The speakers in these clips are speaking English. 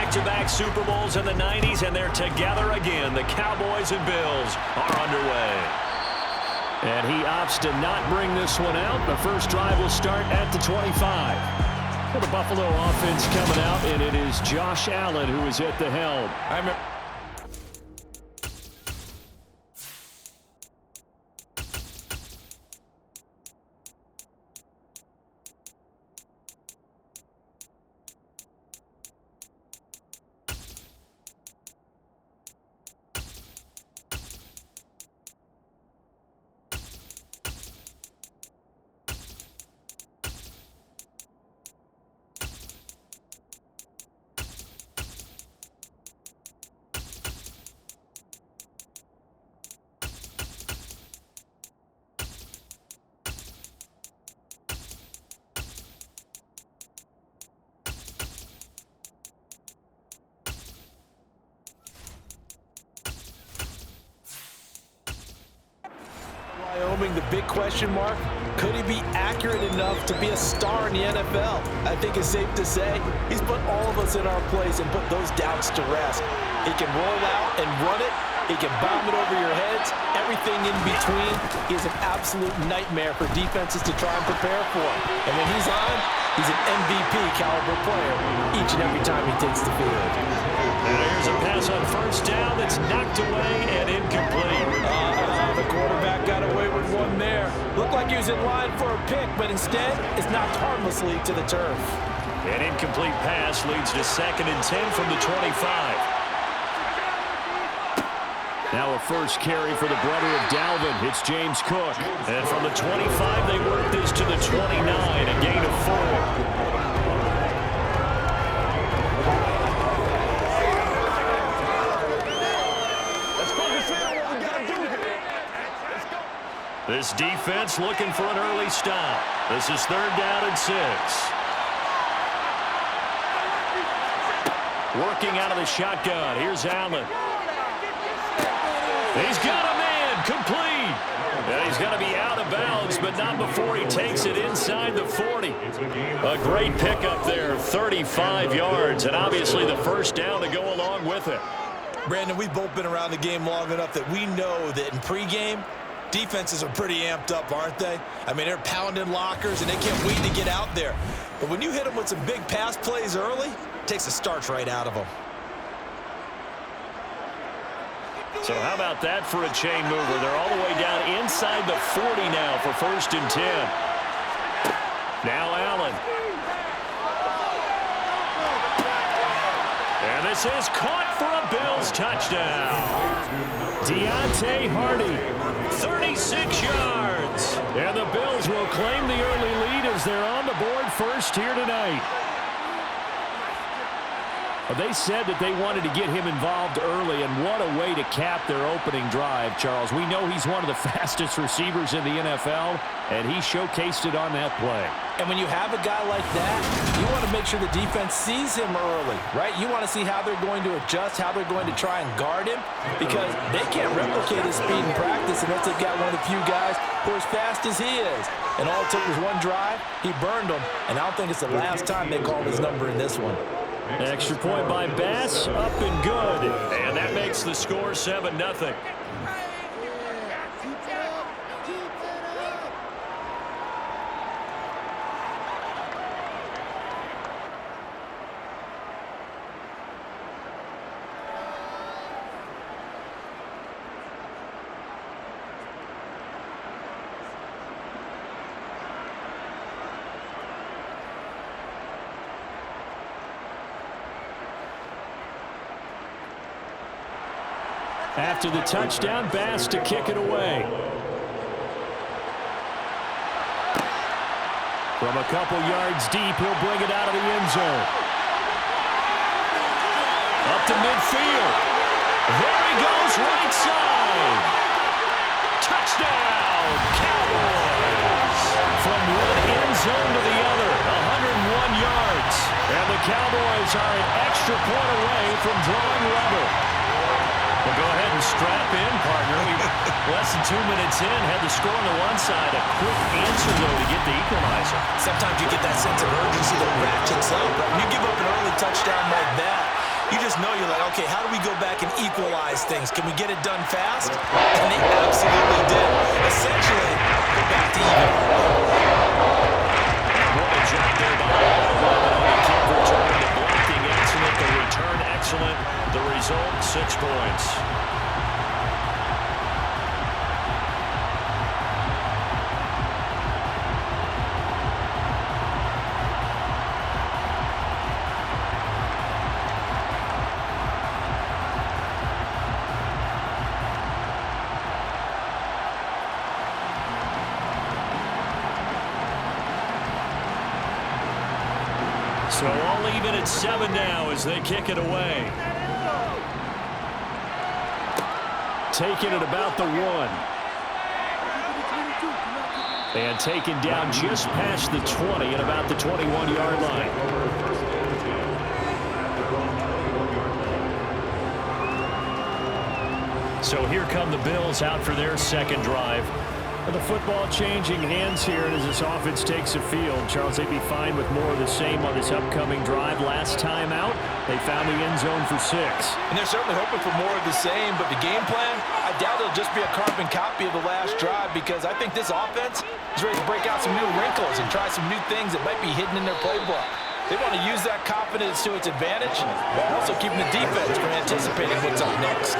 back-to-back Super Bowls in the 90s, and they're together again. The Cowboys and Bills are underway. And he opts to not bring this one out. The first drive will start at the 25. For the Buffalo offense coming out, and it is Josh Allen who is at the helm. Wyoming, the big question mark, could he be accurate enough to be a star in the NFL? I think it's safe to say he's put all of us in our place and put those doubts to rest. He can roll out and run it. He can bomb it over your heads. Everything in between. He is an absolute nightmare for defenses to try and prepare for. And when he's on, he's an MVP caliber player each and every time he takes the field. And here's a pass on first down that's knocked away and incomplete. The quarterback got away with one there. Looked like he was in line for a pick, but instead it's knocked harmlessly to the turf. An incomplete pass leads to 2nd and 10 from the 25. Now a first carry for the brother of Dalvin. It's James Cook. And from the 25, they work this to the 29, a gain of 4. This defense looking for an early stop. This is 3rd down and 6. Working out of the shotgun. Here's Allen. He's got a man. Complete. And he's going to be out of bounds, but not before he takes it inside the 40. A great pickup there, 35 yards, and obviously the first down to go along with it. Brandon, we've both been around the game long enough that we know that in pregame, defenses are pretty amped up, aren't they? I mean, they're pounding lockers, and they can't wait to get out there. But when you hit them with some big pass plays early, it takes the starch right out of them. So how about that for a chain mover? They're all the way down inside the 40 now for 1st and 10. Now Allen. And this is caught for a Bills touchdown. Deontay Hardy, 36 yards. And the Bills will claim the early lead as they're on the board first here tonight. They said that they wanted to get him involved early, and what a way to cap their opening drive, Charles. We know he's one of the fastest receivers in the NFL, and he showcased it on that play. And when you have a guy like that, you want to make sure the defense sees him early, right? You want to see how they're going to adjust, how they're going to try and guard him, because they can't replicate his speed in practice unless they've got one of the few guys who are as fast as he is. And all it took was one drive. He burned them, and I don't think it's the last time they called his number in this one. Extra point by Bass, up and good. And that makes the score 7-0. After the touchdown, Bass to kick it away. From a couple yards deep, he'll bring it out of the end zone. Up to midfield. There he goes, right side. Touchdown, Cowboys. From one end zone to the other, 101 yards. And the Cowboys are an extra point away from drawing level. Well, go ahead and strap in, partner. Less than 2 minutes in, had the score on the one side. A quick answer, though, to get the equalizer. Sometimes you get that sense of urgency that ratchets up. But when you give up an early touchdown like that, you just know you're like, okay, how do we go back and equalize things? Can we get it done fast? And they absolutely did. Essentially, we're back to even. What a job there by all. The kick return, the blocking excellent, the return excellent. The result, 6 points. So all even at 7 now as they kick it away. Taking it about the 1. And taken down just past the 20 at about the 21-yard line. So here come the Bills out for their second drive. The football changing hands here as this offense takes the field. Charles, they'd be fine with more of the same on this upcoming drive. Last time out, they found the end zone for 6. And they're certainly hoping for more of the same, but the game plan, I doubt it'll just be a carbon copy of the last drive, because I think this offense is ready to break out some new wrinkles and try some new things that might be hidden in their playbook. They want to use that confidence to its advantage, while also keeping the defense from anticipating what's up next.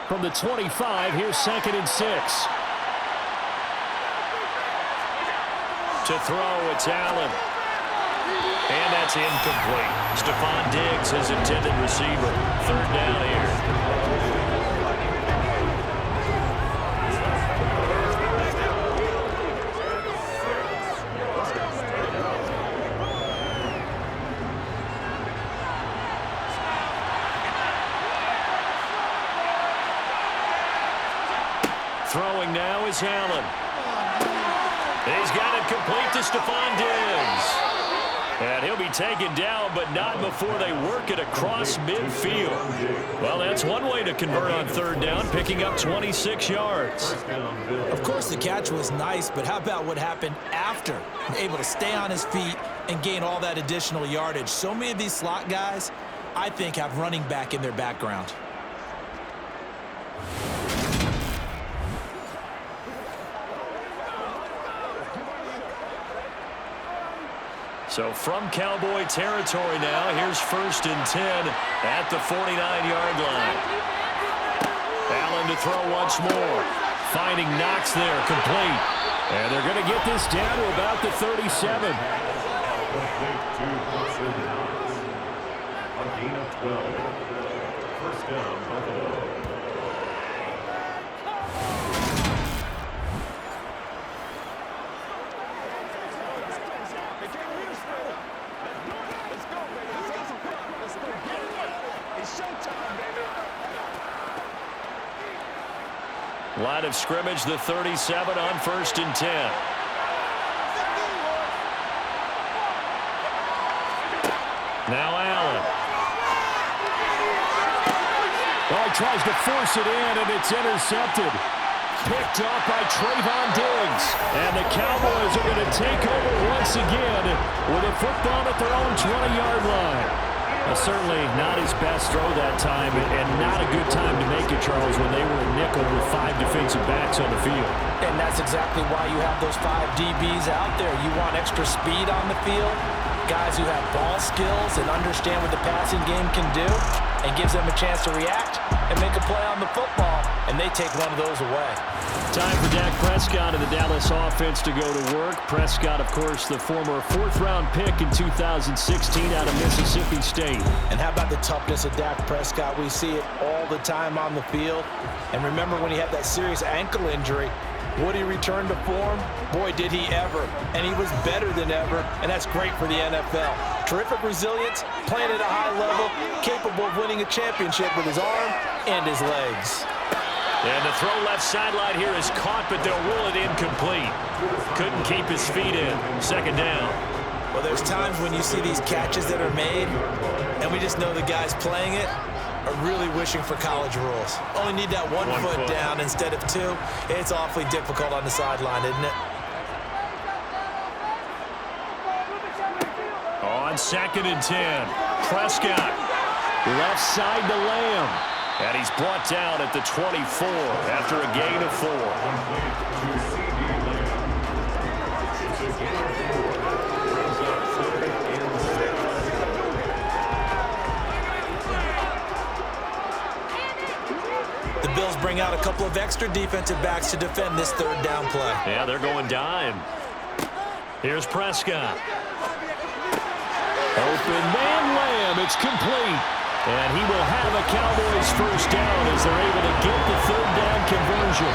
From the 25, here's 2nd and 6. To throw, it's Allen. And that's incomplete. Stephon Diggs, his intended receiver. 3rd down here. Throwing now is Allen. He's got it complete to Stephon Diggs. And he'll be taken down, but not before they work it across midfield. Well, that's one way to convert on 3rd down, picking up 26 yards. Of course, the catch was nice, but how about what happened after? Able to stay on his feet and gain all that additional yardage. So many of these slot guys, I think, have running back in their background. So from Cowboy territory now, here's 1st and 10 at the 49-yard line. Allen to throw once more. Finding Knox there, complete. And they're going to get this down to about the 37. A gain of 12. 1st down, Buffalo. Line of scrimmage, the 37 on 1st and 10. Now Allen. Well, he tries to force it in, and it's intercepted. Picked up by Trayvon Diggs. And the Cowboys are going to take over once again with a football at their own 20-yard line. Certainly not his best throw that time, and not a good time to make it, Charles, when they were a nickel with 5 defensive backs on the field. And that's exactly why you have those 5 DBs out there. You want extra speed on the field, guys who have ball skills and understand what the passing game can do, and gives them a chance to react and make a play on the football, and they take one of those away. Time for Dak Prescott and the Dallas offense to go to work. Prescott, of course, the former 4th-round pick in 2016 out of Mississippi State. And how about the toughness of Dak Prescott? We see it all the time on the field. And remember when he had that serious ankle injury, would he return to form? Boy, did he ever. And he was better than ever, and that's great for the NFL. Terrific resilience, playing at a high level, capable of winning a championship with his arm and his legs. And the throw left sideline here is caught, but they'll rule it incomplete. Couldn't keep his feet in. 2nd down. Well, there's times when you see these catches that are made, and we just know the guy's playing it, are really wishing for college rules. Only need that one foot down instead of two. It's awfully difficult on the sideline, isn't it? On 2nd and 10, Prescott. Left side to Lamb. And he's brought down at the 24 after a gain of 4. The Bills bring out a couple of extra defensive backs to defend this 3rd down play. Yeah, they're going dime. Here's Prescott. Open man, Lamb. It's complete. And he will have a Cowboys 1st down as they're able to get the 3rd down conversion.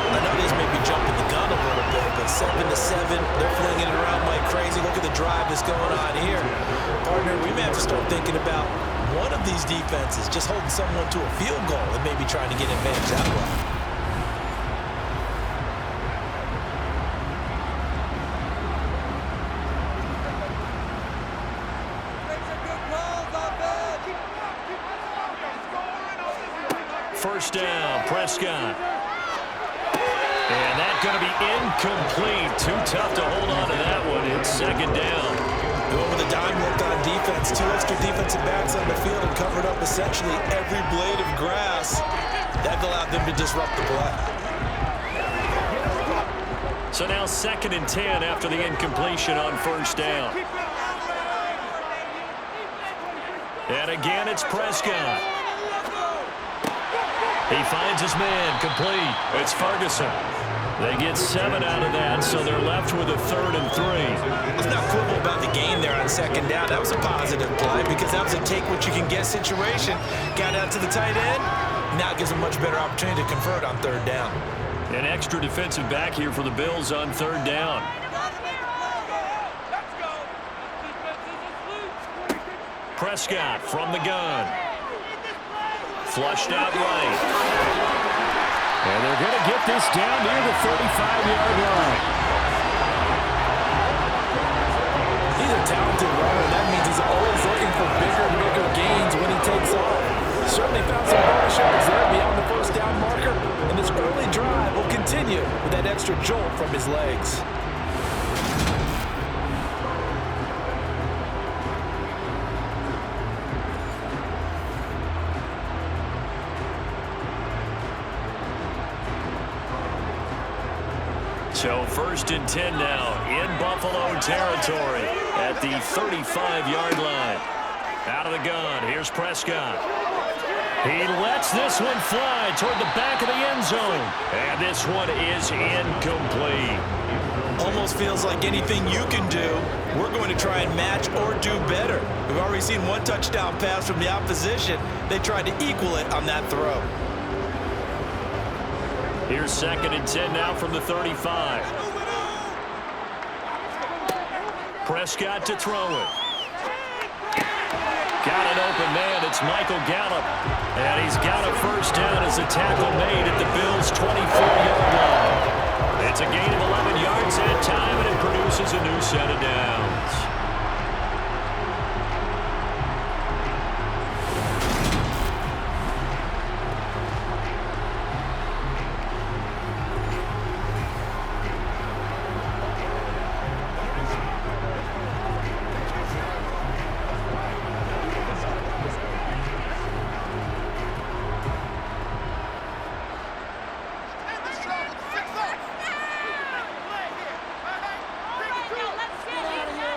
I know this may be jumping the gun a little bit, but 7-7, they're flinging it around like crazy. Look at the drive that's going on here. Partner, we may have to start thinking about one of these defenses just holding someone to a field goal and maybe trying to get advantage that way. First down, Prescott. And that's going to be incomplete. Too tough to hold on to that one. It's 2nd down. Going with a dime look on defense. 2 extra defensive backs on the field and covered up essentially every blade of grass. That allowed them to disrupt the play. So now 2nd and 10 after the incompletion on 1st down. And again, it's Prescott. He finds his man, complete. It's Ferguson. They get 7 out of that, so they're left with a 3rd and 3. Let's not quibble about the gain there on 2nd down. That was a positive play because that was a take-what-you-can-get situation. Got out to the tight end. Now it gives them a much better opportunity to convert on 3rd down. An extra defensive back here for the Bills on 3rd down. Prescott from the gun. Flushed out right. And they're going to get this down near the 35-yard line. He's a talented runner. That means he's always looking for bigger and bigger gains when he takes off. Certainly found some bonus yards there beyond the 1st down marker. And this early drive will continue with that extra jolt from his legs. So 1st and 10 now in Buffalo territory at the 35-yard line. Out of the gun, here's Prescott. He lets this one fly toward the back of the end zone. And this one is incomplete. Almost feels like anything you can do, we're going to try and match or do better. We've already seen 1 touchdown pass from the opposition. They tried to equal it on that throw. Here's 2nd and 10 now from the 35. Prescott to throw it. Got an open man. It's Michael Gallup. And he's got a 1st down as a tackle made at the Bills' 24-yard line. It's a gain of 11 yards that time, and it produces a new set of downs.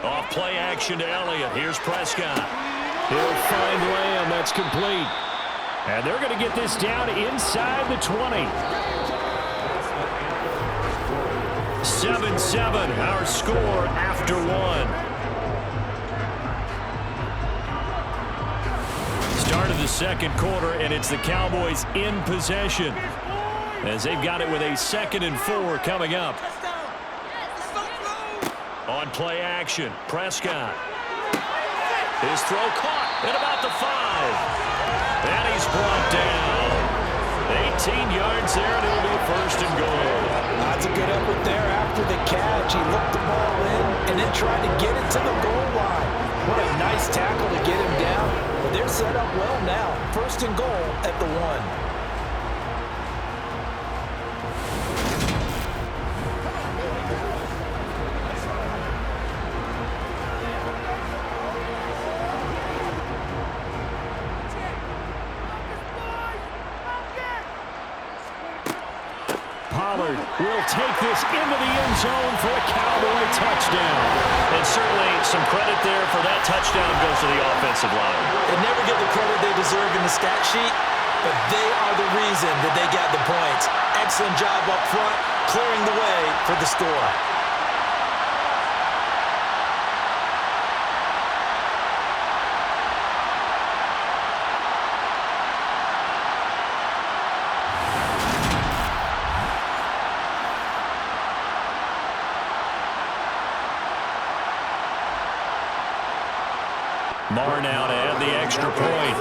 Off play action to Elliott. Here's Prescott. He'll find Lamb. That's complete. And they're going to get this down inside the 20. 7-7, our score after 1. Start of the 2nd quarter, and it's the Cowboys in possession as they've got it with a 2nd and 4 coming up. On play action, Prescott. His throw caught at about the 5. And he's brought down. 18 yards there, and it'll be a 1st and goal. That's a good effort there after the catch. He looked the ball in and then tried to get it to the goal line. What a nice tackle to get him down. But there's Set up well now. First and goal at the 1. Pollard will take this into the end zone for a Cowboy touchdown. And certainly some credit there for that touchdown goes to the offensive line. They never get the credit they deserve in the stat sheet, but they are the reason that they got the points. Excellent job up front, clearing the way for the score. Marr now to add the extra point.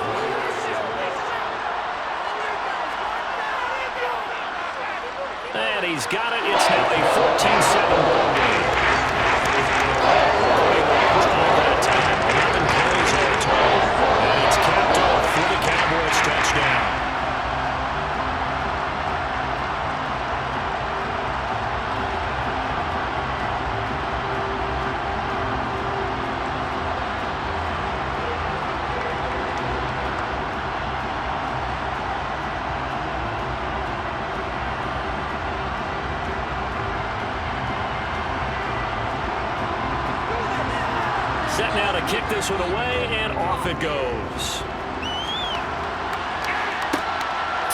And he's got it. It's now a 14-7 ball game. That time, 11 plays all total. And it's capped off for the Cowboys touchdown. Set now to kick this one away, and off it goes.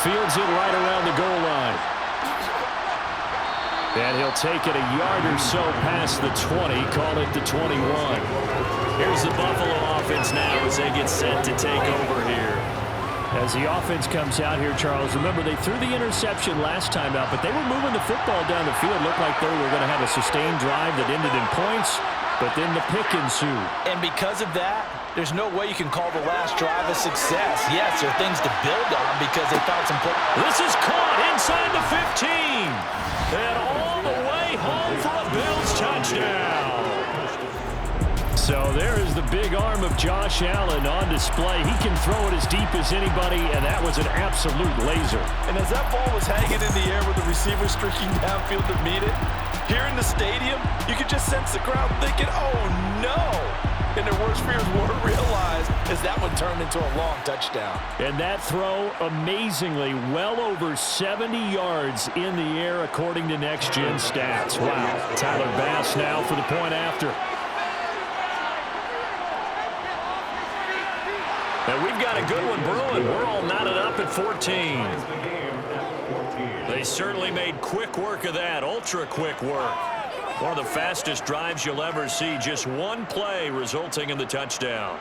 Fields it right around the goal line. And he'll take it a yard or so past the 20, call it the 21. Here's the Buffalo offense now as they get set to take over here. As the offense comes out here, Charles, remember they threw the interception last time out, but they were moving the football down the field. Looked like they were going to have a sustained drive that ended in points. But then the pick ensued. And because of that, there's no way you can call the last drive a success. Yes, there are things to build on because they found some... This is caught inside the 15. And all the way home for a Bills touchdown. So there is the big arm of Josh Allen on display. He can throw it as deep as anybody, and that was an absolute laser. And as that ball was hanging in the air with the receiver streaking downfield to meet it, here in the stadium, you could just sense the crowd thinking, oh, no. And their worst fears were realized as that one turned into a long touchdown. And that throw, amazingly, well over 70 yards in the air, according to Next Gen Stats. Wow. Tyler Bass now for the point after. And we've got a good one brewing. We're all knotted up at 14. They certainly made quick work of that, ultra-quick work. One of the fastest drives you'll ever see, just one play resulting in the touchdown.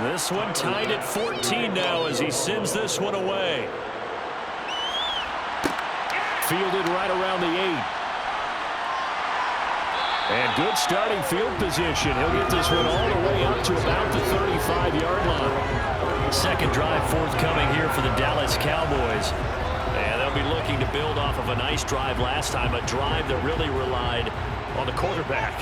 This one tied at 14 now as he sends this one away. Fielded right around the 8. And good starting field position. He'll get this one all the way up to about the 35-yard line. Second drive forthcoming here for the Dallas Cowboys. And they'll be looking to build off of a nice drive last time, a drive that really relied on the quarterback.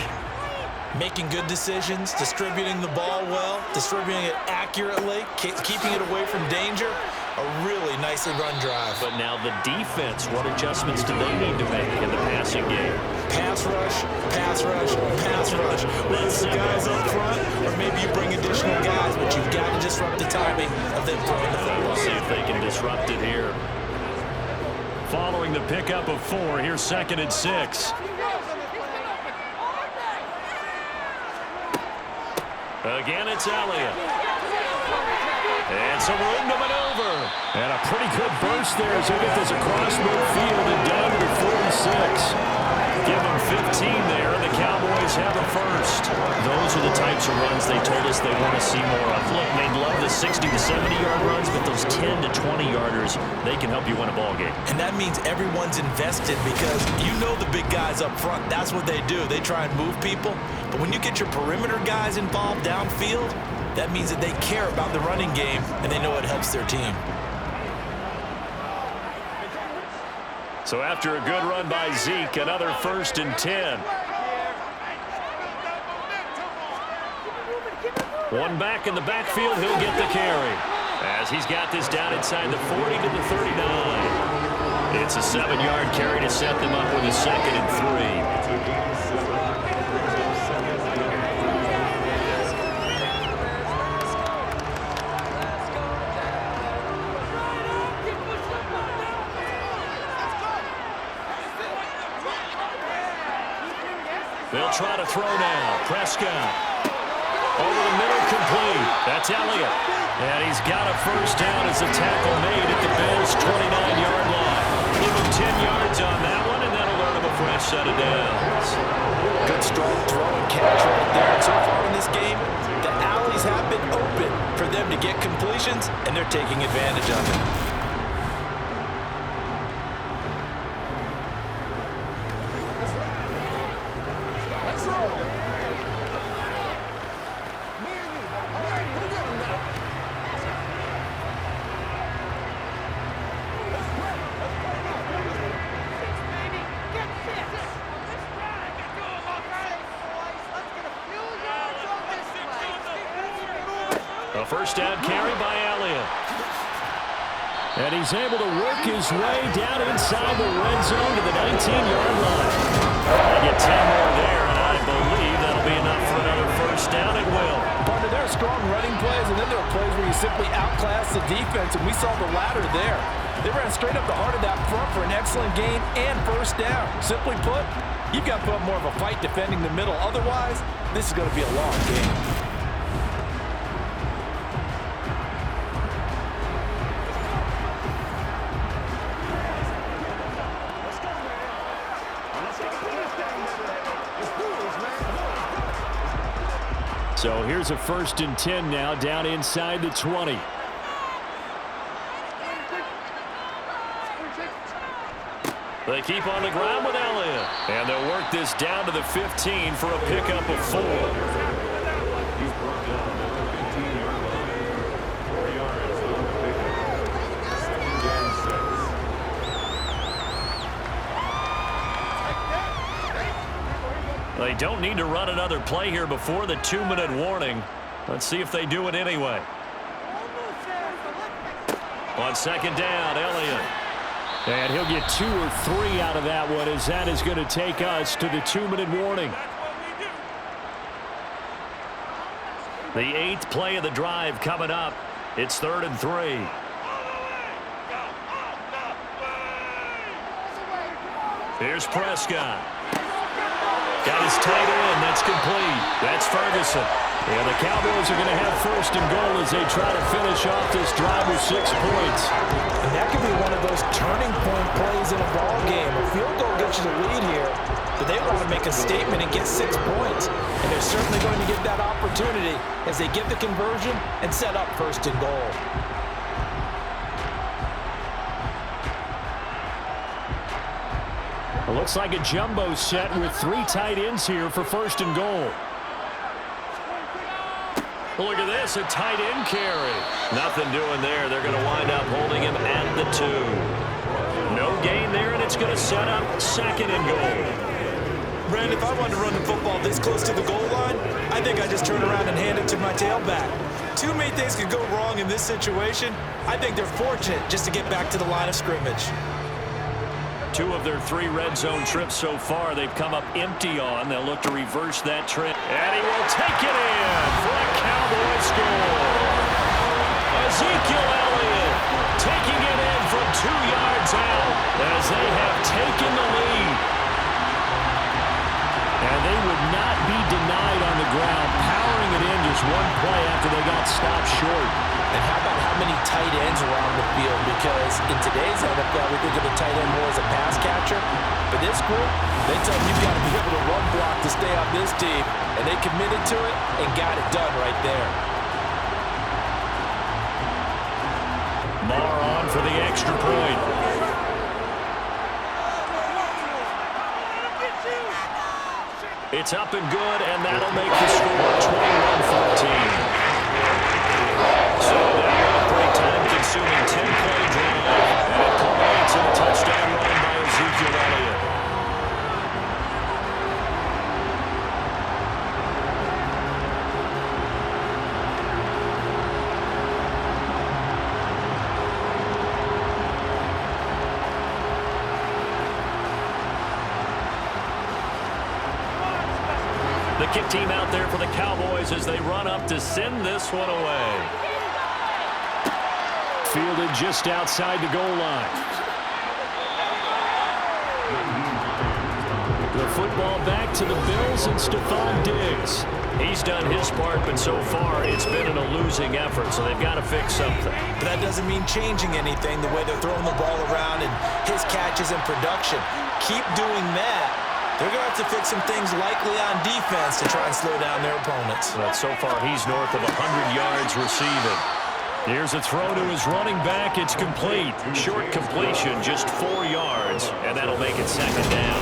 Making good decisions, distributing the ball well, distributing it accurately, keeping it away from danger. A really nicely run drive. But now the defense, what adjustments do they need to make in the passing game? Pass rush, pass rush, pass rush. Whether it's the guys up front or maybe you bring additional guys, but you've got to disrupt the timing of them throwing the football. We'll see if they can disrupt it here. Following the pickup of 4, here's 2nd and 6. Again, it's Elliott. And some room to maneuver. And a pretty good burst there as he gets this across midfield and down to the 46. Give them 15 there, and the Cowboys have a first. Those are the types of runs they told us they want to see more of. Look, they love the 60 to 70-yard runs, but those 10 to 20-yarders, they can help you win a ball game. And that means everyone's invested because you know the big guys up front. That's what they do. They try and move people. But when you get your perimeter guys involved downfield, that means that they care about the running game, and they know it helps their team. So after a good run by Zeke, another 1st and 10. One back in the backfield, he'll get the carry. As he's got this down inside the 40 to the 39. It's a 7-yard carry to set them up with a 2nd and 3. They'll try to throw now. Prescott. Over the middle, complete. That's Elliott. And he's got a first down as a tackle made at the Bills' 29-yard line. Give him 10 yards on that one, and that'll earn him a fresh set of downs. Good strong throw and catch right there. And so far in this game, the alleys have been open for them to get completions, and they're taking advantage of it. A first down carry by Elliott. And he's able to work his way down inside the red zone to the 19-yard line. They get 10 more there, and I believe that'll be enough for another first down. It will. Partner, there are strong running plays, and then there are plays where you simply outclass the defense, and we saw the latter there. They ran straight up the heart of that front for an excellent gain and first down. Simply put, you've got to put up more of a fight defending the middle. Otherwise, this is going to be a long game. So here's a 1st and 10 now, down inside the 20. They keep on the ground with Elliott. And they'll work this down to the 15 for a pickup of 4. He's brought down at the 15-yard line. 4 yards on the pickup. 2nd and 6. They don't need to run another play here before the 2-minute warning. Let's see if they do it anyway. On 2nd down, Elliott. And he'll get 2 or 3 out of that one, as that is going to take us to the 2-minute warning. The 8th play of the drive coming up. It's 3rd and 3. Here's Prescott. Got his tight end. That's complete. That's Ferguson. And the Cowboys are going to have 1st and goal as they try to finish off this drive with 6 points. And that could be one of those turning point plays in a ball game. A field goal gets you the lead here, but they want to make a statement and get 6 points. And they're certainly going to get that opportunity as they get the conversion and set up 1st and goal. It looks like a jumbo set with 3 tight ends here for 1st and goal. Look at this, a tight end carry. Nothing doing there. They're going to wind up holding him at the 2. No gain there, and it's going to set up 2nd and goal. Brand, if I wanted to run the football this close to the goal line, I think I just turn around and hand it to my tailback. Too many things could go wrong in this situation. I think they're fortunate just to get back to the line of scrimmage. 2 of their 3 red zone trips so far, they've come up empty on. They'll look to reverse that trip. And he will take it in for a Cowboy score. Ezekiel Elliott taking it in from 2 yards out as they have taken the lead. And they would not be denied on the ground, powering it in just one play after they got stopped short. And how about how many tight ends are on the field? Because in today's NFL, we think of the tight end more as a pass catcher. But this group, they tell them you've got to be able to run block to stay on this team. And they committed to it and got it done right there. Marr on for the extra point. It's up and good, and that'll make the score 21-14. So now a pretty time-consuming 10-play drive, and it culminates in a touchdown run by Ezekiel Elliott. The kick team out there for the Cowboys as they run up to send this one away. Fielded just outside the goal line. The football back to the Bills and Stephon Diggs. He's done his part, but so far it's been in a losing effort, so they've got to fix something. But that doesn't mean changing anything, the way they're throwing the ball around and his catches and production. Keep doing that. They're going to have to fix some things likely on defense to try and slow down their opponents. But so far, he's north of 100 yards receiving. Here's a throw to his running back. It's complete. Short completion, just 4 yards, and that'll make it second down.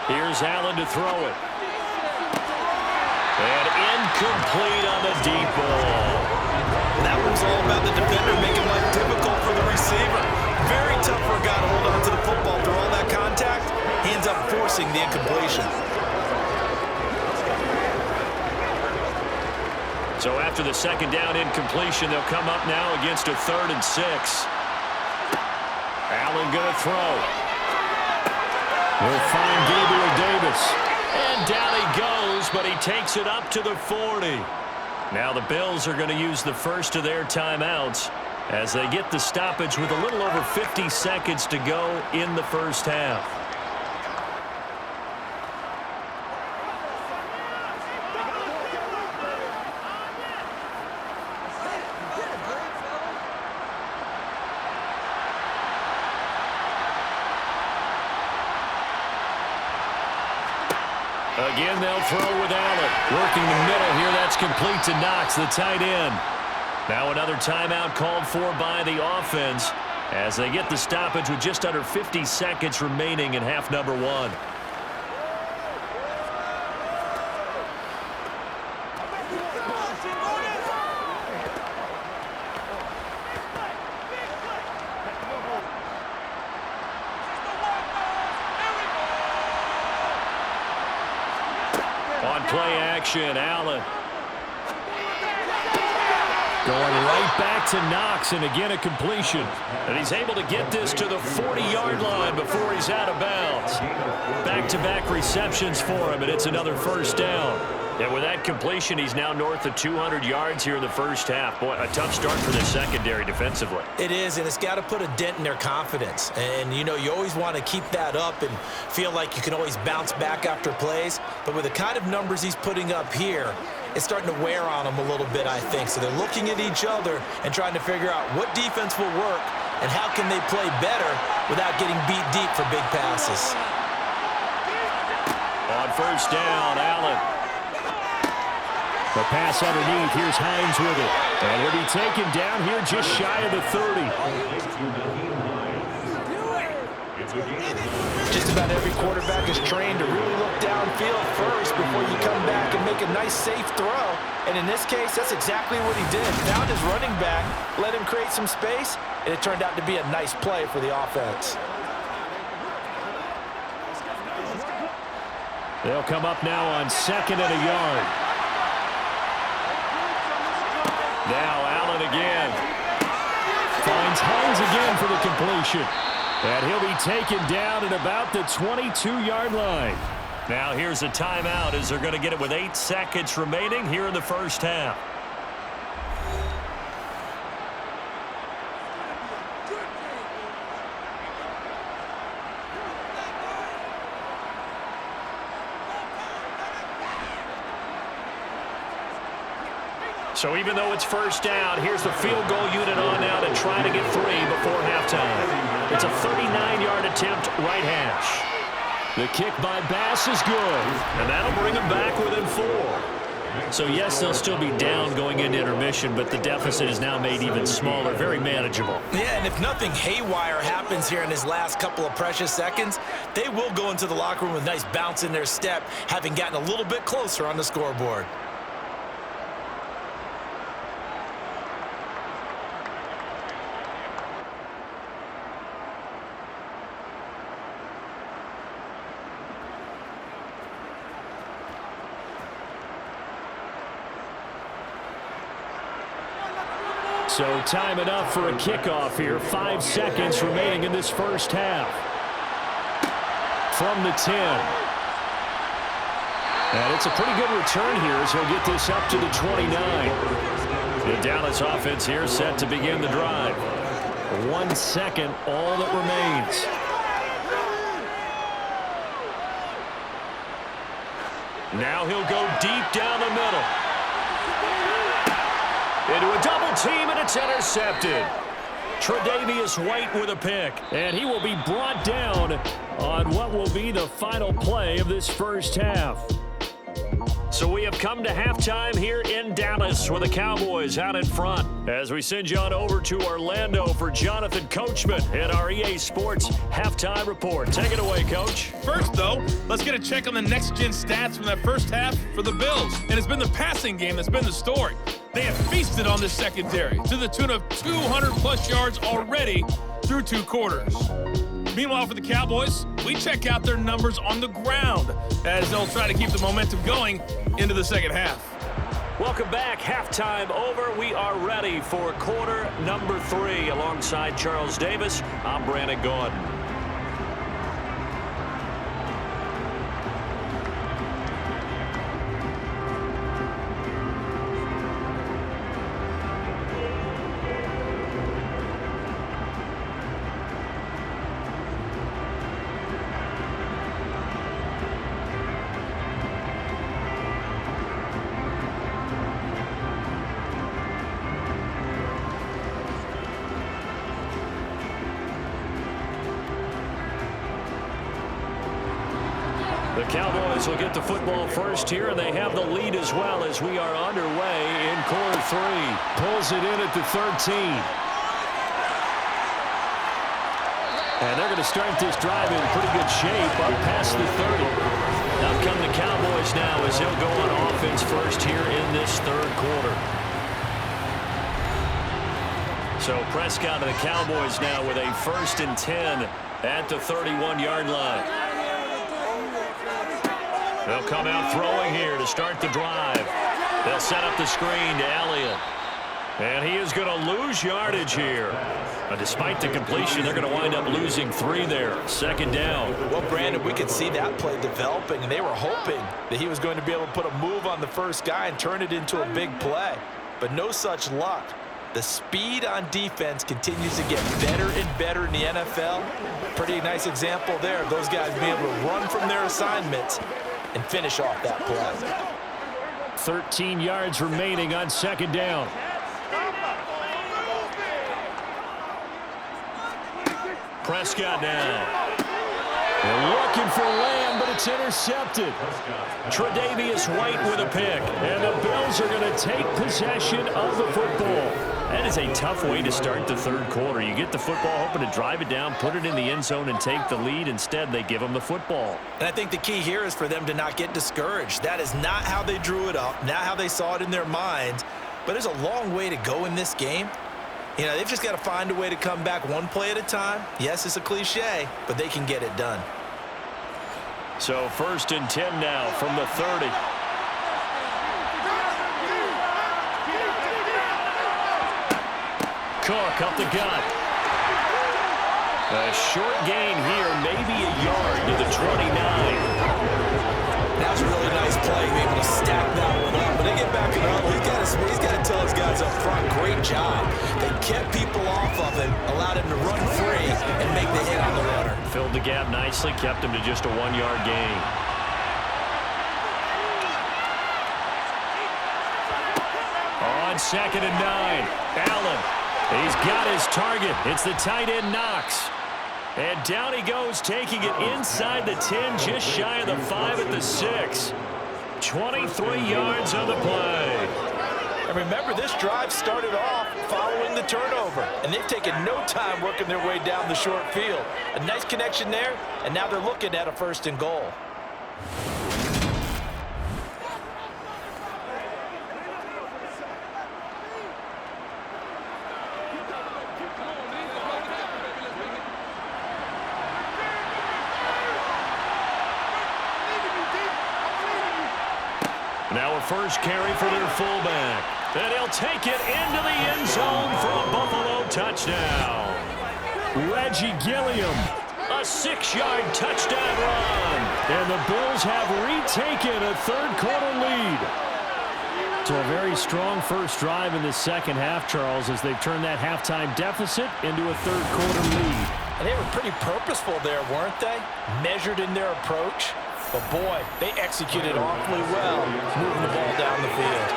Here's Allen to throw it. And incomplete on the deep ball. That one's all about the defender making life difficult for the receiver. Very tough for a guy to hold on to the football through all that contact. He ends up forcing the incompletion. So after the second down incompletion, they'll come up now against a 3rd and 6. Allen going to throw. We'll find Gabriel Davis. And down he goes, but he takes it up to the 40. Now the Bills are going to use the first of their timeouts as they get the stoppage with a little over 50 seconds to go in the first half. Again, they'll throw with Allen. Working the middle here. That's complete to Knox, the tight end. Now another timeout called for by the offense as they get the stoppage with just under 50 seconds remaining in half number 1. On play action, Allen. Going right back to Knox, and again a completion. And he's able to get this to the 40-yard line before he's out of bounds. Back-to-back receptions for him, and it's another first down. And with that completion, he's now north of 200 yards here in the first half. Boy, a tough start for the secondary defensively. It is, and it's got to put a dent in their confidence. And, you know, you always want to keep that up and feel like you can always bounce back after plays. But with the kind of numbers he's putting up here, it's starting to wear on them a little bit, I think. So they're looking at each other and trying to figure out what defense will work and how can they play better without getting beat deep for big passes. On first down, Allen. The pass underneath. Here's Hines with it. And he'll be taken down here just shy of the 30. Just about every quarterback is trained to really look downfield first before you come back and make a nice, safe throw. And in this case, that's exactly what he did. Found his running back, let him create some space, and it turned out to be a nice play for the offense. They'll come up now on 2nd and a yard. Now Allen again. Finds Hines again for the completion. And he'll be taken down at about the 22-yard line. Now here's a timeout as they're going to get it with 8 seconds remaining here in the first half. So even though it's first down, here's the field goal unit on now to try to get 3 before halftime. It's a 39-yard attempt right hash. The kick by Bass is good, and that'll bring them back within 4. So yes, they'll still be down going into intermission, but the deficit is now made even smaller, very manageable. Yeah, and if nothing haywire happens here in his last couple of precious seconds, they will go into the locker room with a nice bounce in their step, having gotten a little bit closer on the scoreboard. So time enough for a kickoff here. 5 seconds remaining in this first half. From the 10. And it's a pretty good return here as he'll get this up to the 29. The Dallas offense here set to begin the drive. 1 second, all that remains. Now he'll go deep down the middle. Into a double team, and it's intercepted. Tre'Davious White with a pick, and he will be brought down on what will be the final play of this first half. So we have come to halftime here in Dallas with the Cowboys out in front. As we send you on over to Orlando for Jonathan Coachman at our EA Sports Halftime Report. Take it away, Coach. First, though, let's get a check on the next-gen stats from that first half for the Bills. And it's been the passing game that's been the story. They have feasted on this secondary to the tune of 200-plus yards already through 2 quarters. Meanwhile, for the Cowboys, we check out their numbers on the ground as they'll try to keep the momentum going into the second half. Welcome back. Halftime over. We are ready for quarter number 3. Alongside Charles Davis, I'm Brandon Gordon. The Cowboys will get the football first here, and they have the lead as well as we are underway in quarter 3. Pulls it in at the 13. And they're going to start this drive in pretty good shape up past the 30. Now come the Cowboys now as they'll go on offense first here in this third quarter. So Prescott and the Cowboys now with a 1st and 10 at the 31-yard line. They'll come out throwing here to start the drive. They'll set up the screen to Elliott. And he is going to lose yardage here. Despite the completion, they're going to wind up losing 3 there. 2nd down. Well, Brandon, we could see that play developing, and they were hoping that he was going to be able to put a move on the first guy and turn it into a big play. But no such luck. The speed on defense continues to get better and better in the NFL. Pretty nice example there of those guys being able to run from their assignments and finish off that play. 13 yards remaining on 2nd down. Prescott now. They're looking for Lamb, but it's intercepted. Tre'Davious White with a pick. And the Bills are going to take possession of the football. That is a tough way to start the third quarter. You get the football, hoping to drive it down, put it in the end zone, and take the lead. Instead, they give them the football. And I think the key here is for them to not get discouraged. That is not how they drew it up, not how they saw it in their minds. But there's a long way to go in this game. You know, they've just got to find a way to come back one play at a time. Yes, it's a cliche, but they can get it done. So 1st and 10 now from the 30. Cook up the gut. A short gain here, maybe a yard to the 29. That was a really nice play, able to stack that one up. When they get back in the huddle, he's got to tell his guys up front, great job. They kept people off of him, allowed him to run free and make the hit on the runner. Filled the gap nicely, kept him to just a 1-yard gain. On 2nd and 9, Allen. He's got his target. It's the tight end Knox. And down he goes, taking it inside the 10, just shy of the 5 at the 6. 23 yards on the play. And remember, this drive started off following the turnover. And they've taken no time working their way down the short field. A nice connection there, and now they're looking at a 1st and goal. Now a first carry for their fullback. And he'll take it into the end zone for a Buffalo touchdown. Reggie Gilliam, a 6-yard touchdown run. And the Bills have retaken a 3rd-quarter lead. So a very strong first drive in the second half, Charles, as they've turned that halftime deficit into a 3rd-quarter lead. And they were pretty purposeful there, weren't they? Measured in their approach. But, boy, they executed awfully well, moving the ball down the field.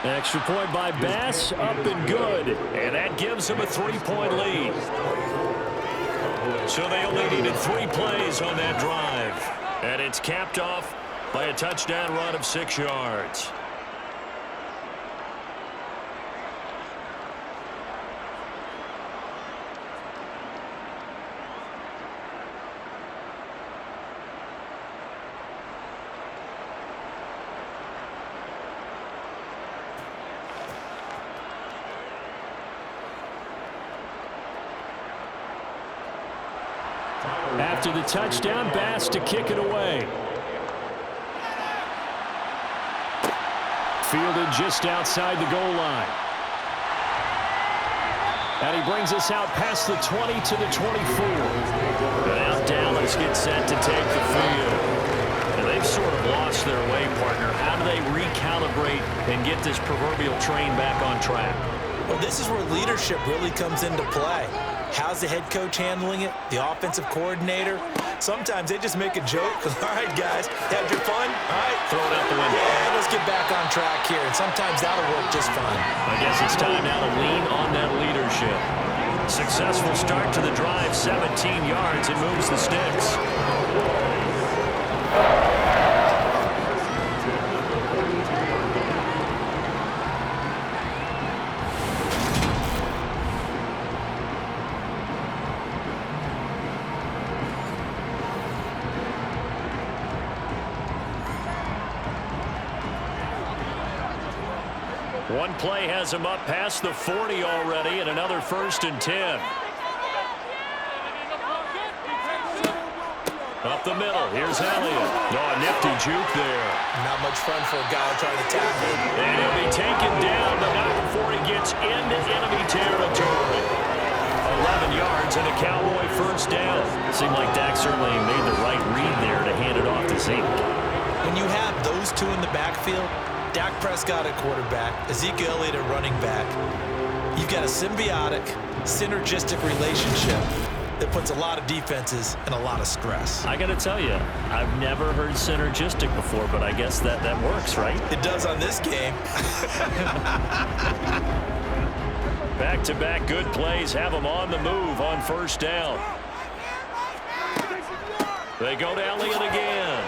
Extra point by Bass, up and good. And that gives them a 3-point lead. So they only needed 3 plays on that drive. And it's capped off by a touchdown run of 6 yards. After the touchdown, Bass to kick it away. Fielded just outside the goal line. And he brings us out past the 20 to the 24. And now Dallas gets set to take the field. And they've sort of lost their way, partner. How do they recalibrate and get this proverbial train back on track? Well, this is where leadership really comes into play. How's the head coach handling it? The offensive coordinator? Sometimes they just make a joke. All right, guys, had your fun? All right. Throw it out the window. Yeah, let's get back on track here. And sometimes that'll work just fine. I guess it's time now to lean on that leadership. Successful start to the drive, 17 yards. It moves the sticks. One play has him up past the 40 already, and another 1st and 10. Up the middle, here's Elliott. Oh, a nifty juke there. Not much fun for a guy trying to tackle. And he'll be taken down, but not before he gets into enemy territory. 11 yards and a Cowboy 1st down. Seemed like Dak certainly made the right read there to hand it off to Zeke. When you have those two in the backfield, Dak Prescott at quarterback, Ezekiel Elliott at running back, you've got a symbiotic, synergistic relationship that puts a lot of defenses in a lot of stress. I got to tell you, I've never heard synergistic before, but I guess that works, right? It does on this game. Back-to-back good plays have them on the move on 1st down. They go to Elliott again.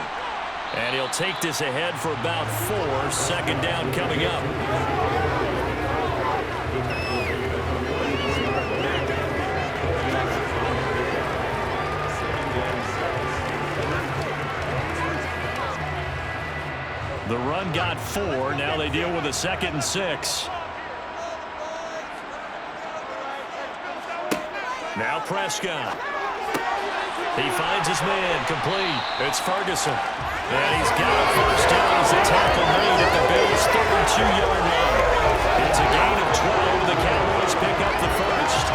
And he'll take this ahead for about 4. 2nd down coming up. The run got 4. Now they deal with a 2nd and 6. Now Prescott. He finds his man complete. It's Ferguson. And he's got a first down as a tackle made at the Bills' 32-yard line. It's a gain of 12. The Cowboys pick up the first.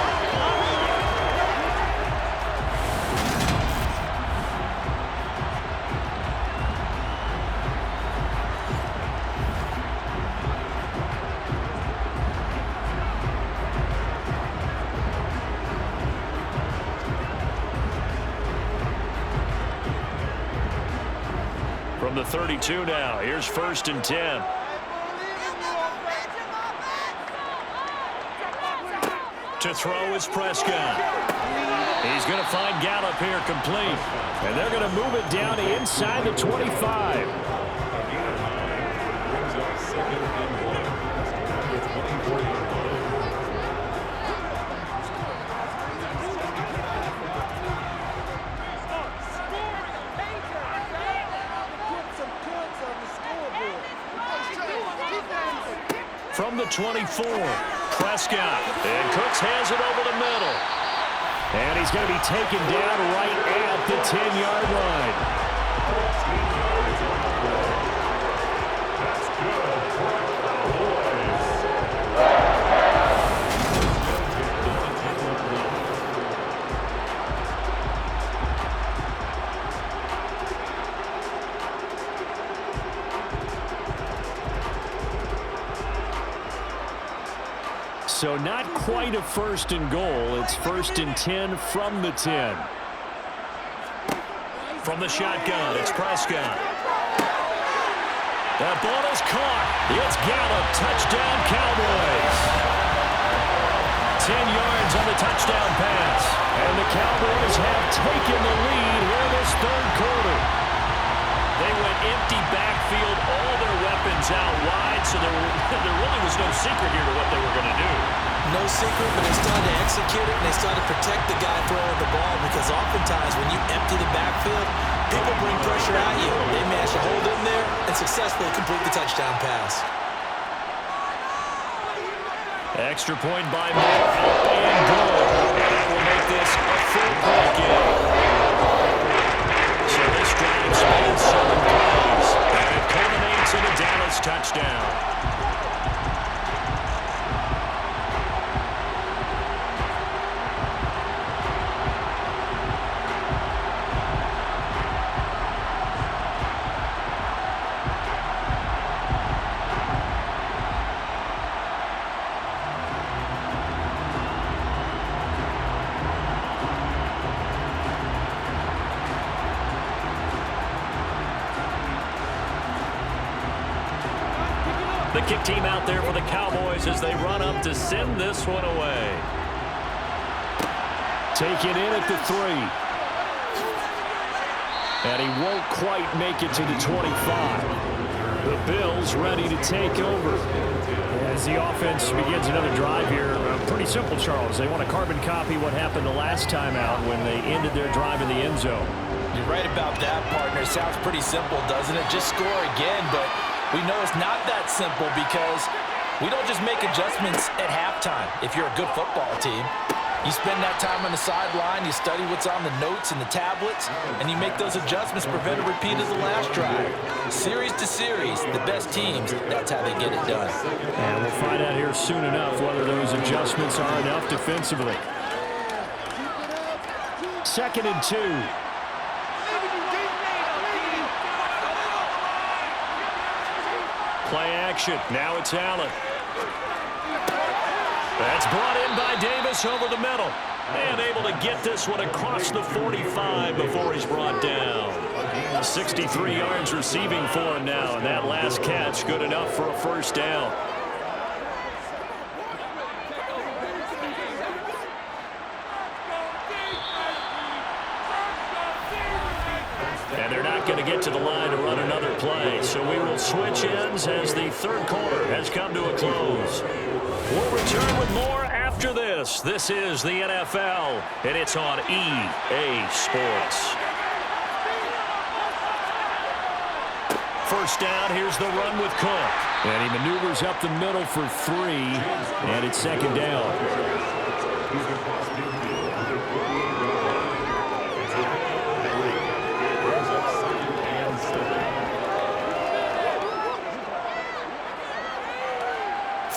From the 32 now, here's 1st and 10. To throw is Prescott. He's going to find Gallup here complete. And they're going to move it down to inside the 25. From the 24, Prescott. And Cooks has it over the middle. And he's going to be taken down right at the 10-yard line. So not quite a 1st and goal. It's 1st and 10 from the 10. From the shotgun, it's Prescott. That ball is caught. It's Gallup. Touchdown, Cowboys. 10 yards on the touchdown pass. And the Cowboys have taken the lead here this 3rd quarter. They went empty backfield, all their weapons out wide, so there really was no secret here to what they were going to do. No secret, but they started to execute it, and they started to protect the guy throwing the ball, because oftentimes when you empty the backfield, people bring pressure at you. They managed to hold in there and successfully complete the touchdown pass. Extra point by Moore, up and good. And that will make this a 4-point game. So this drive spans 7 plays, and it culminates in a Dallas touchdown. The kick team out there for the Cowboys as they run up to send this one away. Taken in at the 3. And he won't quite make it to the 25. The Bills ready to take over. As the offense begins another drive here, pretty simple, Charles. They want to carbon copy what happened the last time out when they ended their drive in the end zone. You're right about that, partner. Sounds pretty simple, doesn't it? Just score again, but we know it's not that simple, because we don't just make adjustments at halftime. If you're a good football team, you spend that time on the sideline, you study what's on the notes and the tablets, and you make those adjustments, prevent a repeat of the last drive. Series to series, the best teams, that's how they get it done. And we'll find out here soon enough whether those adjustments are enough defensively. 2nd and 2. Play action. Now it's Allen. That's brought in by Davis over the middle. And able to get this one across the 45 before he's brought down. 63 yards receiving for him now. And that last catch good enough for a 1st down. And they're not going to get to the line to run another play. So we will switch ends as the 3rd quarter has come to a close. We'll return with more after this. This is the NFL, and it's on EA Sports. 1st down, here's the run with Cook. And he maneuvers up the middle for 3, and it's 2nd down.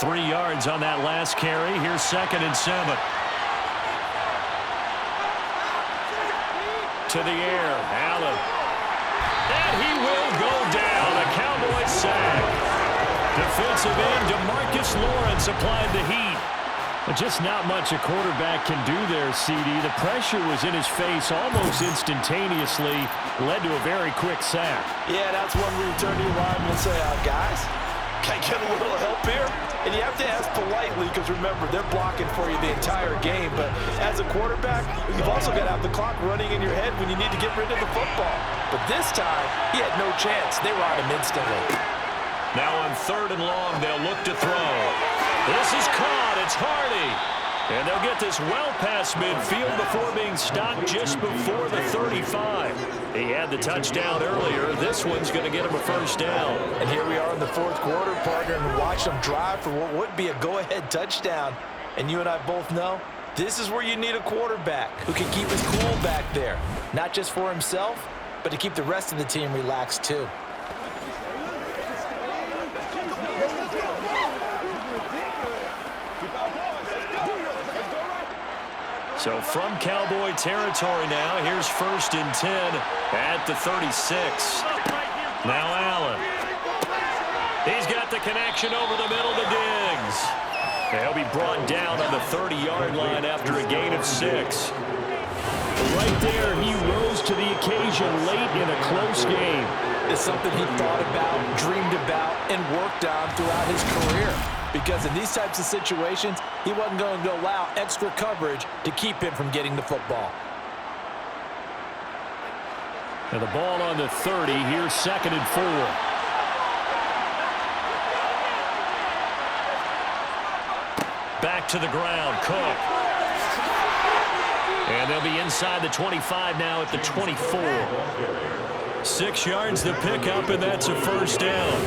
3 yards on that last carry. Here's 2nd and 7. To the air, Allen. And he will go down. A Cowboys sack. Defensive end DeMarcus Lawrence applied the heat. But just not much a quarterback can do there, CD. The pressure was in his face almost instantaneously. Led to a very quick sack. Yeah, that's one where you turn to your lineman and say, guys, can I get a little help here? And you have to ask politely because, remember, they're blocking for you the entire game. But as a quarterback, you've also got to have the clock running in your head when you need to get rid of the football. But this time, he had no chance. They were on him instantly. Now on 3rd and long, they'll look to throw. This is caught. It's Hardy. And they'll get this well past midfield before being stopped just before the 35. He had the touchdown earlier. This one's going to get him a first down. And here we are in the 4th quarter, partner, and watch them drive for what would be a go-ahead touchdown. And you and I both know this is where you need a quarterback who can keep his cool back there. Not just for himself, but to keep the rest of the team relaxed too. So from Cowboy territory now, here's 1st and 10 at the 36. Now Allen. He's got the connection over the middle to Diggs. He'll be brought down on the 30-yard line after a gain of 6. Right there, he rose to the occasion late in a close game. It's something he thought about, dreamed about, and worked on throughout his career. Because in these types of situations, he wasn't going to allow extra coverage to keep him from getting the football. And the ball on the 30. Here's 2nd and 4. Back to the ground, Cook. And they'll be inside the 25 now at the 24. 6 yards the pickup, and that's a first down.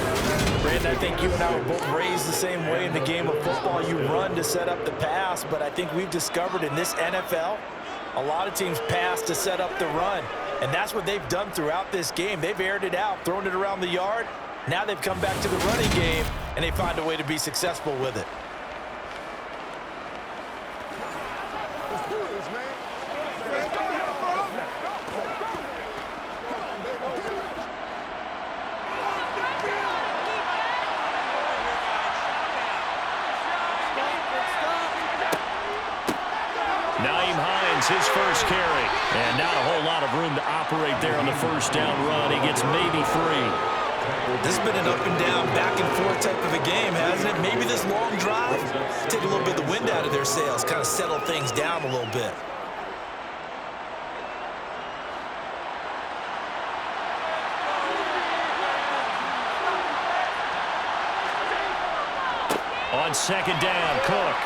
Brandon, I think you and I were both raised the same way in the game of football. You run to set up the pass, but I think we've discovered in this NFL, a lot of teams pass to set up the run. And that's what they've done throughout this game. They've aired it out, thrown it around the yard. Now they've come back to the running game, and they find a way to be successful with it. His first carry, and not a whole lot of room to operate there on the first down run. He gets maybe 3. This has been an up and down, back and forth type of a game, hasn't it? Maybe this long drive, take a little bit of the wind out of their sails, kind of settle things down a little bit. On 2nd down, Cook.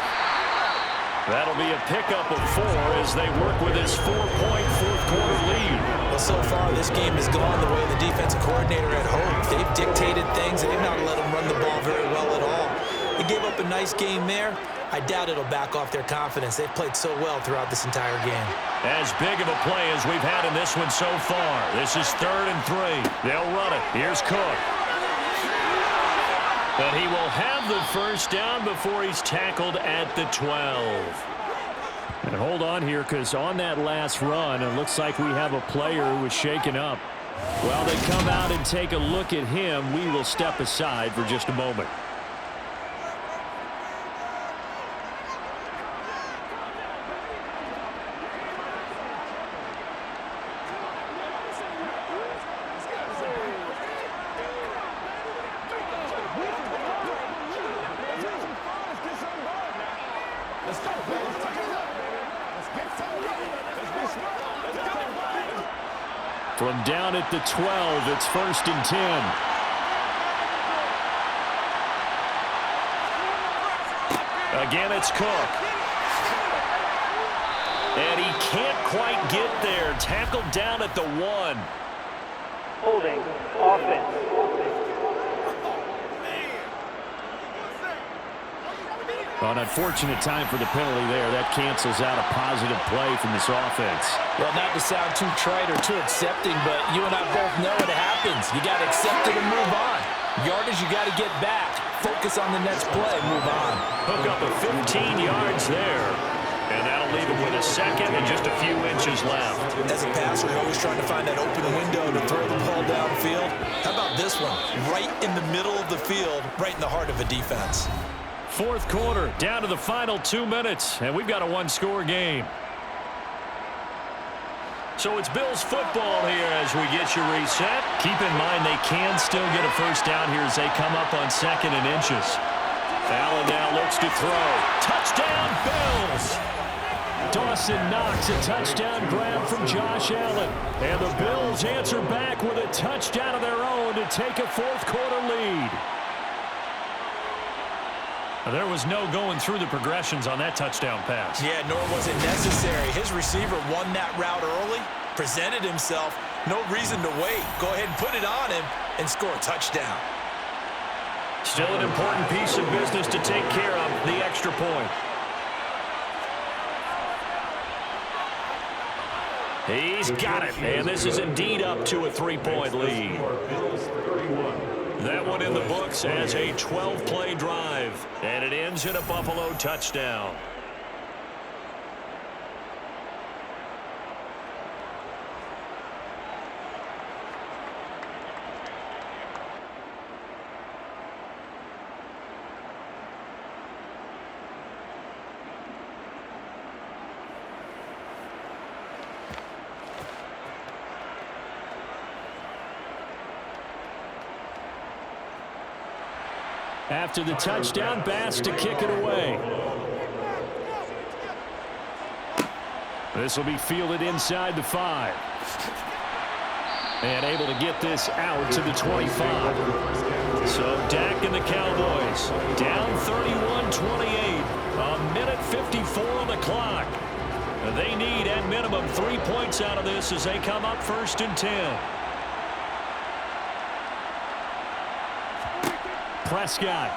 That'll be a pickup of 4 as they work with his 4-point 4th quarter lead. Well, so far this game has gone the way the defensive coordinator had hoped. They've dictated things, and they've not let them run the ball very well at all. They gave up a nice game there. I doubt it'll back off their confidence. They've played so well throughout this entire game. As big of a play as we've had in this one so far. This is 3rd and 3. They'll run it. Here's Cook. But he will have the first down before he's tackled at the 12. And hold on here, because on that last run, it looks like we have a player who was shaken up. While they come out and take a look at him, we will step aside for just a moment. From down at the 12, it's 1st and 10. Again, it's Cook. And he can't quite get there. Tackled down at the 1. Holding offense. An unfortunate time for the penalty there. That cancels out a positive play from this offense. Well, not to sound too trite or too accepting, but you and I both know it happens. You got to accept it and move on. Yardage, you got to get back. focus on the next play, move on. Hook up of 15 yards there. And that'll leave him with a second and just a few inches left. As a passer, you're always trying to find that open window to throw the ball downfield. How about this one? Right in the middle of the field, right in the heart of a defense. Fourth quarter, down to the final 2 minutes, and we've got a one-score game. So it's Bills football here as we get you reset. Keep in mind they can still get a first down here as they come up on second and inches. Allen now looks to throw. Touchdown, Bills! Dawson Knox, a touchdown grab from Josh Allen. And the Bills answer back with a touchdown of their own to take a fourth-quarter lead. There was no going through the progressions on that touchdown pass. Yeah, nor was it necessary. His receiver won that route early, presented himself. No reason to wait. Go ahead and put it on him and score a touchdown. Still an important piece of business to take care of, the extra point. He's got it, and this is indeed up to a 3-point lead. That one in the books as a 12-play drive, and it ends in a Buffalo touchdown. After the touchdown, Bass to kick it away. This will be fielded inside the 5. And able to get this out to the 25. So Dak and the Cowboys down 31-28. A minute 54 on the clock. They need at minimum 3 points out of this as they come up 1st and 10. Prescott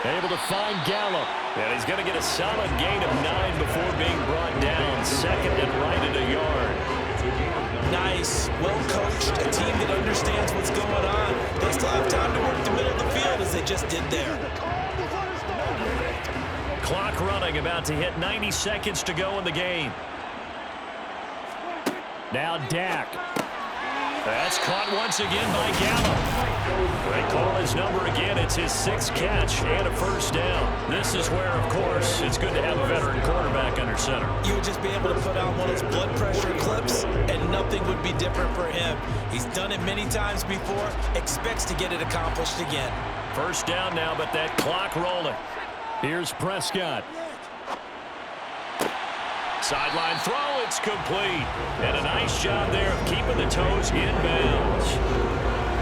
able to find Gallup, and he's going to get a solid gain of 9 before being brought down. Second and right at a yard. Nice, well coached, a team that understands what's going on. They still have time to work the middle of the field as they just did there. Clock running, about to hit 90 seconds to go in the game. Now Dak. That's caught once again by Gallup. They call his number again. It's his 6th catch and a first down. This is where, of course, it's good to have a veteran quarterback under center. You would just be able to put on one of those blood pressure clips, and nothing would be different for him. He's done it many times before, expects to get it accomplished again. First down now, but that clock rolling. Here's Prescott. Sideline throw, it's complete. And a nice job there of keeping the toes in bounds.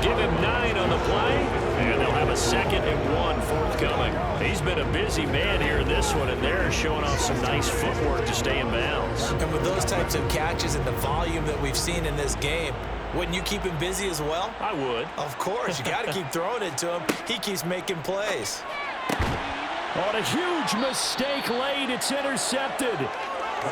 Give him 9 on the play, and they'll have a 2nd and 1 forthcoming. He's been a busy man here in this one, and they're showing off some nice footwork to stay in bounds. And with those types of catches and the volume that we've seen in this game, wouldn't you keep him busy as well? I would. Of course, you got to keep throwing it to him. He keeps making plays. On a huge mistake late, it's intercepted.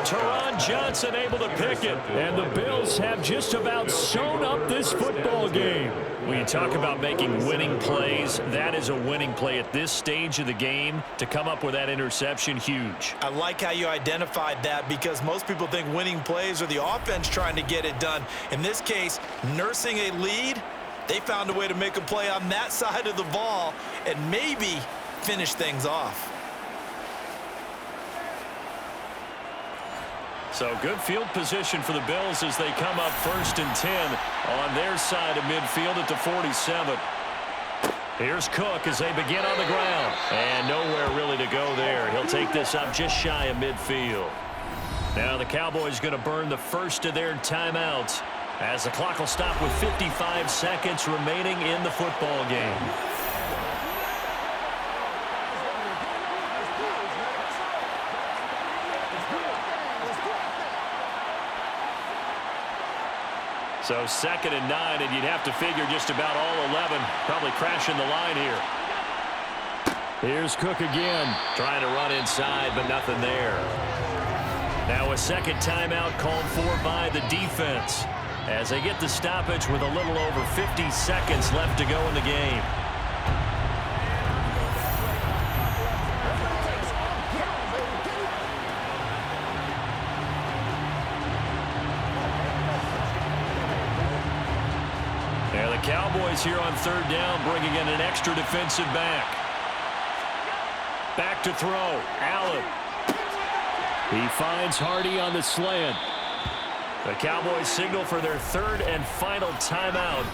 Teron Johnson able to pick it, and the Bills have just about sewn up this football game. When you talk about making winning plays, that is a winning play at this stage of the game. To come up with that interception, huge. I like how you identified that, because most people think winning plays are the offense trying to get it done. In this case, nursing a lead, they found a way to make a play on that side of the ball and maybe finish things off. So good field position for the Bills as they come up 1st and 10 on their side of midfield at the 47. Here's Cook as they begin on the ground. And nowhere really to go there. He'll take this up just shy of midfield. Now the Cowboys going to burn the first of their timeouts as the clock will stop with 55 seconds remaining in the football game. So 2nd and 9, and you'd have to figure just about all 11 probably crashing the line here. Here's Cook again, trying to run inside, but nothing there. Now a second timeout called for by the defense as they get the stoppage with a little over 50 seconds left to go in the game. Cowboys here on third down, bringing in an extra defensive back. Back to throw. Allen. He finds Hardy on the slant. The Cowboys signal for their third and final timeout,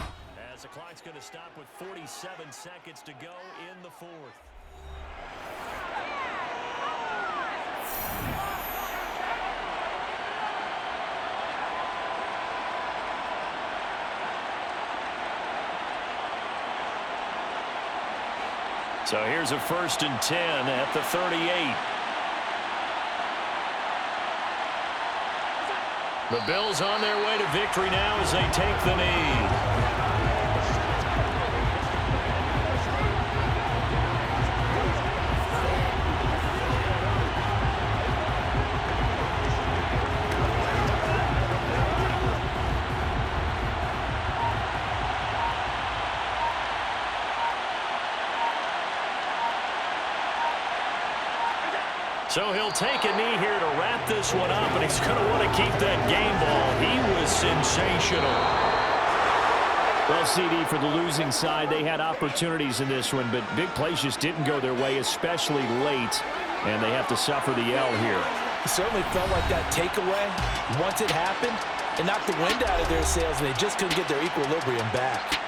as the clock's going to stop with 47 seconds to go in the fourth. So here's a 1st and 10 at the 38. The Bills on their way to victory now as they take the knee. So he'll take a knee here to wrap this one up, and he's going to want to keep that game ball. He was sensational. Well, CD, for the losing side, they had opportunities in this one, but big plays just didn't go their way, especially late, and they have to suffer the L here. It certainly felt like that takeaway, once it happened, it knocked the wind out of their sails, and they just couldn't get their equilibrium back.